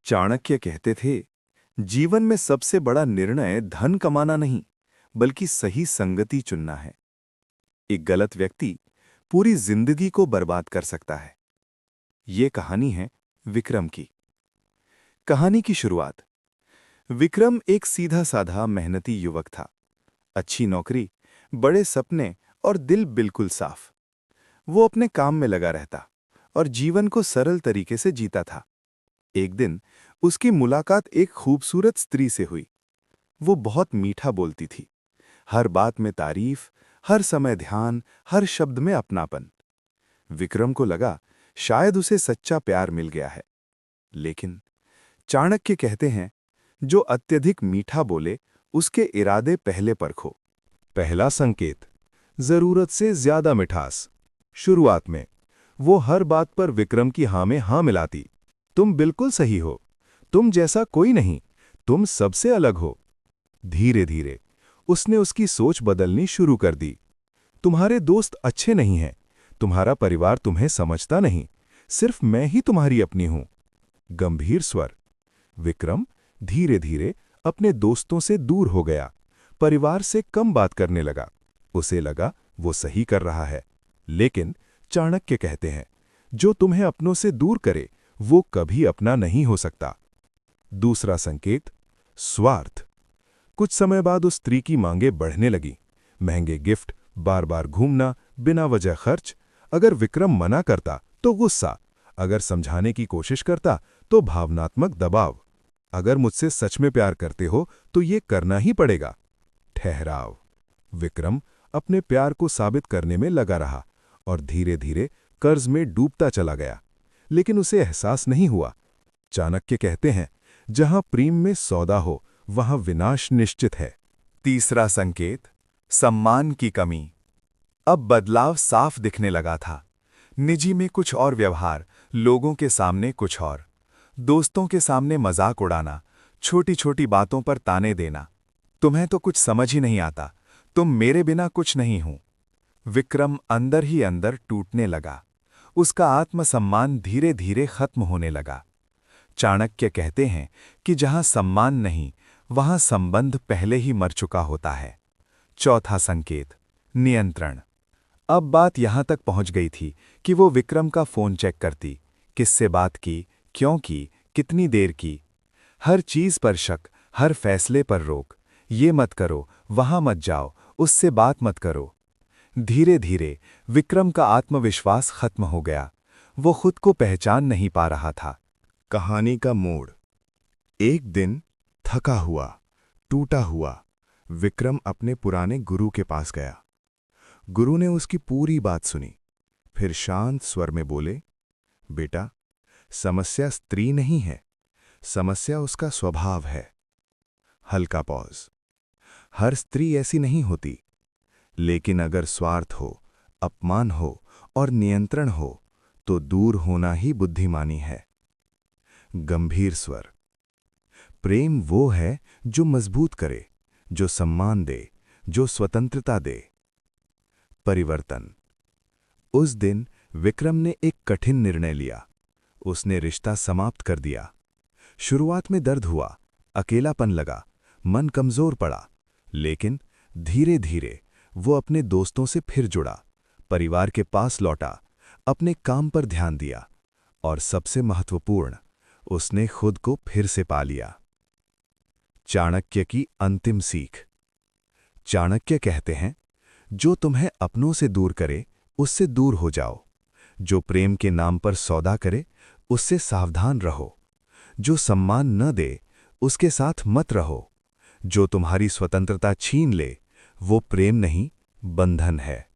चाणक्य कहते थे, जीवन में सबसे बड़ा निर्णय धन कमाना नहीं, बल्कि सही संगति चुनना है। एक गलत व्यक्ति पूरी जिंदगी को बर्बाद कर सकता है। ये कहानी है विक्रम की। कहानी की शुरुआत। विक्रम एक सीधा-साधा मेहनती युवक था। अच्छी नौकरी, बड़े सपने और दिल बिल्कुल साफ। वो अपने काम में लगा रहता और जीवन को सरल तरीके से जीता था। एक दिन उसकी मुलाकात एक खूबसूरत स्त्री से हुई। वो बहुत मीठा बोलती थी, हर बात में तारीफ, हर समय ध्यान, हर शब्द में अपनापन। विक्रम को लगा शायद उसे सच्चा प्यार मिल गया है। लेकिन चाणक्य कहते हैं, जो अत्यधिक मीठा बोले उसके इरादे पहले परखो। पहला संकेत, जरूरत से ज्यादा मिठास। शुरुआत में वो हर बात पर विक्रम की हाँ में हाँ मिलाती। तुम बिल्कुल सही हो, तुम जैसा कोई नहीं, तुम सबसे अलग हो। धीरे धीरे उसने उसकी सोच बदलनी शुरू कर दी। तुम्हारे दोस्त अच्छे नहीं हैं, तुम्हारा परिवार तुम्हें समझता नहीं, सिर्फ मैं ही तुम्हारी अपनी हूं। गंभीर स्वर। विक्रम धीरे धीरे अपने दोस्तों से दूर हो गया, परिवार से कम बात करने लगा। उसे लगा वो सही कर रहा है। लेकिन चाणक्य कहते हैं, जो तुम्हें अपनों से दूर करे वो कभी अपना नहीं हो सकता। दूसरा संकेत, स्वार्थ। कुछ समय बाद उस स्त्री की मांगें बढ़ने लगी। महंगे गिफ्ट, बार बार घूमना, बिना वजह खर्च। अगर विक्रम मना करता तो गुस्सा, अगर समझाने की कोशिश करता तो भावनात्मक दबाव। अगर मुझसे सच में प्यार करते हो तो ये करना ही पड़ेगा। ठहराव। विक्रम अपने प्यार को साबित करने में लगा रहा और धीरे धीरे कर्ज में डूबता चला गया। लेकिन उसे एहसास नहीं हुआ। चाणक्य कहते हैं, जहां प्रेम में सौदा हो वहां विनाश निश्चित है। तीसरा संकेत, सम्मान की कमी। अब बदलाव साफ दिखने लगा था। निजी में कुछ और व्यवहार, लोगों के सामने कुछ और। दोस्तों के सामने मजाक उड़ाना, छोटी छोटी बातों पर ताने देना। तुम्हें तो कुछ समझ ही नहीं आता, तुम मेरे बिना कुछ नहीं हो। विक्रम अंदर ही अंदर टूटने लगा। उसका आत्मसम्मान धीरे धीरे खत्म होने लगा। चाणक्य कहते हैं कि जहां सम्मान नहीं, वहां संबंध पहले ही मर चुका होता है। चौथा संकेत, नियंत्रण। अब बात यहां तक पहुंच गई थी कि वो विक्रम का फोन चेक करती। किससे बात की, क्यों की, कितनी देर की। हर चीज पर शक, हर फैसले पर रोक। ये मत करो, वहां मत जाओ, उससे बात मत करो। धीरे धीरे विक्रम का आत्मविश्वास खत्म हो गया। वो खुद को पहचान नहीं पा रहा था। कहानी का मोड़। एक दिन थका हुआ, टूटा हुआ विक्रम अपने पुराने गुरु के पास गया। गुरु ने उसकी पूरी बात सुनी, फिर शांत स्वर में बोले, बेटा, समस्या स्त्री नहीं है, समस्या उसका स्वभाव है। हल्का पॉज। हर स्त्री ऐसी नहीं होती, लेकिन अगर स्वार्थ हो, अपमान हो और नियंत्रण हो तो दूर होना ही बुद्धिमानी है। गंभीर स्वर। प्रेम वो है जो मजबूत करे, जो सम्मान दे, जो स्वतंत्रता दे। परिवर्तन। उस दिन विक्रम ने एक कठिन निर्णय लिया। उसने रिश्ता समाप्त कर दिया। शुरुआत में दर्द हुआ, अकेलापन लगा, मन कमजोर पड़ा। लेकिन धीरे धीरे वो अपने दोस्तों से फिर जुड़ा, परिवार के पास लौटा, अपने काम पर ध्यान दिया और सबसे महत्वपूर्ण, उसने खुद को फिर से पा लिया। चाणक्य की अंतिम सीख। चाणक्य कहते हैं, जो तुम्हें अपनों से दूर करे उससे दूर हो जाओ। जो प्रेम के नाम पर सौदा करे उससे सावधान रहो। जो सम्मान न दे उसके साथ मत रहो। जो तुम्हारी स्वतंत्रता छीन ले वो प्रेम नहीं, बंधन है।